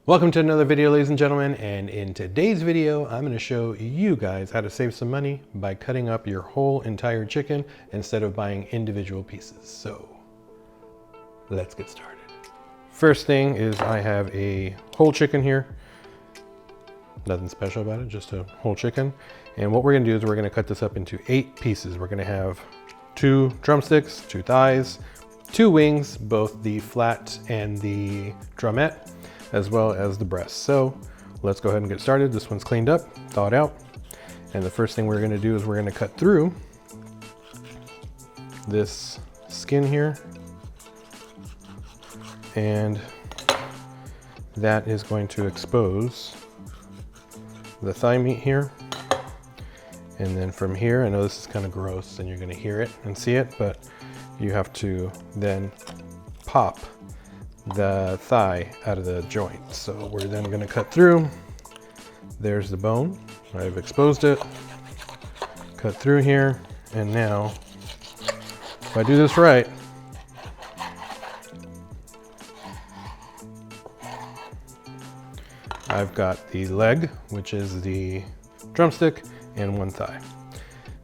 Welcome to another video, ladies and gentlemen, and in today's video I'm going to show you guys how to save some money by cutting up your whole entire chicken instead of buying individual pieces. So let's get started. First thing is I have a whole chicken here. Nothing special about it, just a whole chicken. And what we're going to do is we're going to cut this up into 8 pieces. We're going to have 2 drumsticks, 2 thighs, 2 wings, both the flat and the drumette, as well as the breast. So let's go ahead and get started. This one's cleaned up, thawed out. And the first thing we're gonna do is we're gonna cut through this skin here. And that is going to expose the thigh meat here. And then from here, I know this is kind of gross and you're gonna hear it and see it, but you have to then pop the thigh out of the joint. So we're then going to cut through. There's the bone. I've exposed it. Cut through here. And now, if I do this right, I've got the leg, which is the drumstick, and 1 thigh.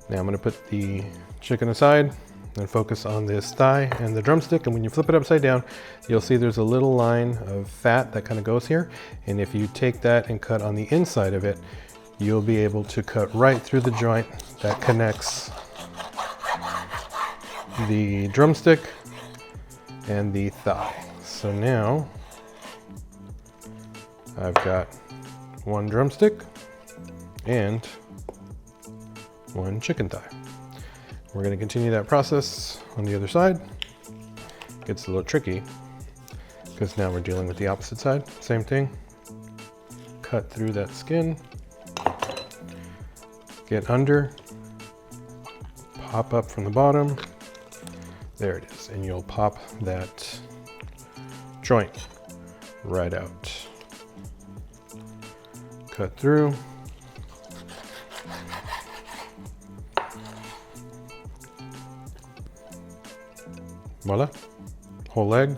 Now I'm going to put the chicken aside and focus on this thigh and the drumstick. And when you flip it upside down, you'll see there's a little line of fat that kind of goes here. And if you take that and cut on the inside of it, you'll be able to cut right through the joint that connects the drumstick and the thigh. So now I've got 1 drumstick and 1 chicken thigh. We're going to continue that process on the other side. Gets a little tricky because now we're dealing with the opposite side. Same thing. Cut through that skin. Get under. Pop up from the bottom. There it is. And you'll pop that joint right out. Cut through. Voila, whole leg.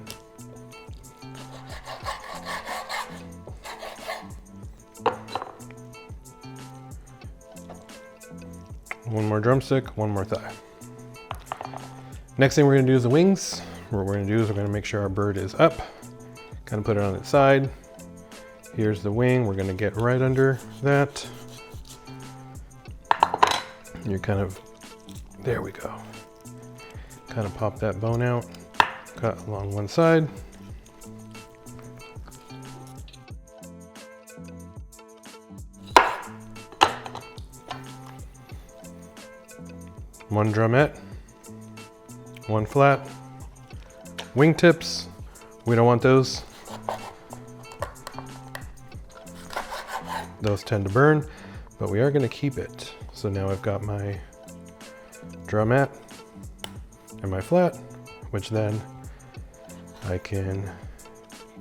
One more drumstick, 1 more thigh. Next thing we're gonna do is the wings. What we're gonna do is we're gonna make sure our bird is up, kind of put it on its side. Here's the wing, we're gonna get right under that. You're kind of, there we go. Kind of pop that bone out, cut along one side. One drumette, 1 flat. Wing tips, we don't want those. Those tend to burn, but we are going to keep it. So now I've got my drumette and my flat, which then I can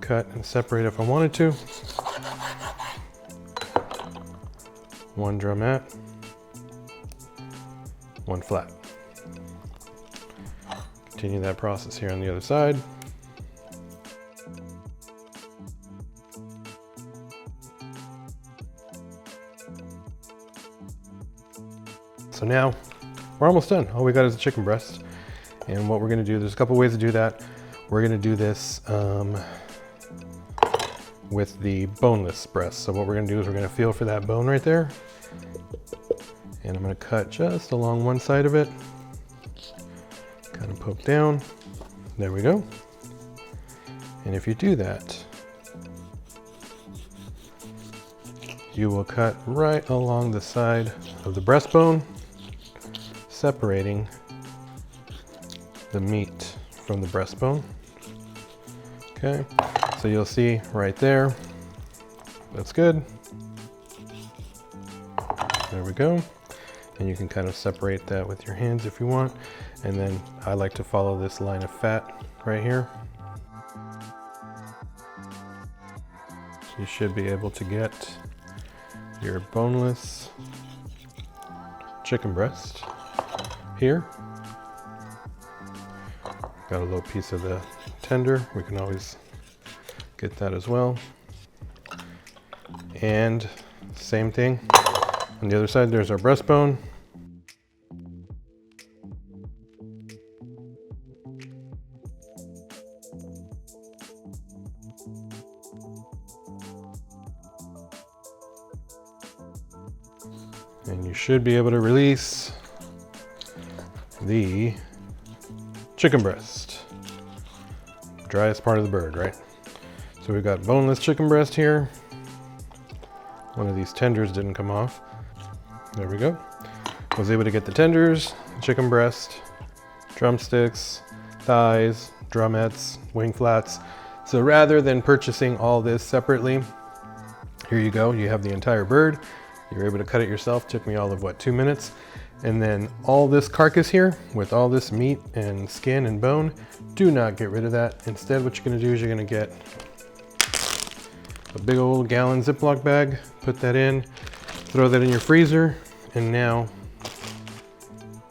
cut and separate if I wanted to. 1 drumette, 1 flat. Continue that process here on the other side. So now we're almost done. All we got is a chicken breast. And what we're gonna do, there's a couple ways to do that. We're gonna do this with the boneless breast. So what we're gonna do is we're gonna feel for that bone right there. And I'm gonna cut just along one side of it. Kind of poke down. There we go. And if you do that, you will cut right along the side of the breastbone, separating the meat from the breastbone. Okay, so you'll see right there, that's good. There we go. And you can kind of separate that with your hands if you want. And then I like to follow this line of fat right here. You should be able to get your boneless chicken breast here. Got a little piece of the tender, we can always get that as well. And same thing on the other side. There's our breastbone. And you should be able to release the chicken breast. Driest part of the bird, right? So we've got boneless chicken breast here. One of these tenders didn't come off. There we go. Was able to get the tenders, chicken breast, drumsticks, thighs, drumettes, wing flats. So rather than purchasing all this separately, here you go. You have the entire bird. You're able to cut it yourself. Took me all of what, 2 minutes. And then all this carcass here with all this meat and skin and bone, do not get rid of that. Instead, what you're gonna do is you're gonna get a big old gallon Ziploc bag, put that in, throw that in your freezer, and now,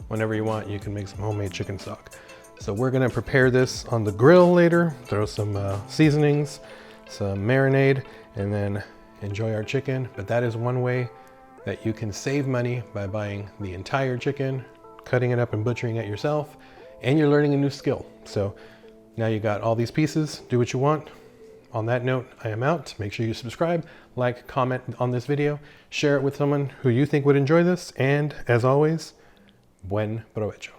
whenever you want, you can make some homemade chicken stock. So we're gonna prepare this on the grill later, throw some seasonings, some marinade, and then enjoy our chicken. But that is one way that you can save money by buying the entire chicken, cutting it up and butchering it yourself, and you're learning a new skill. So now you got all these pieces, do what you want. On that note, I am out. Make sure you subscribe, like, comment on this video, share it with someone who you think would enjoy this, and as always, buen provecho.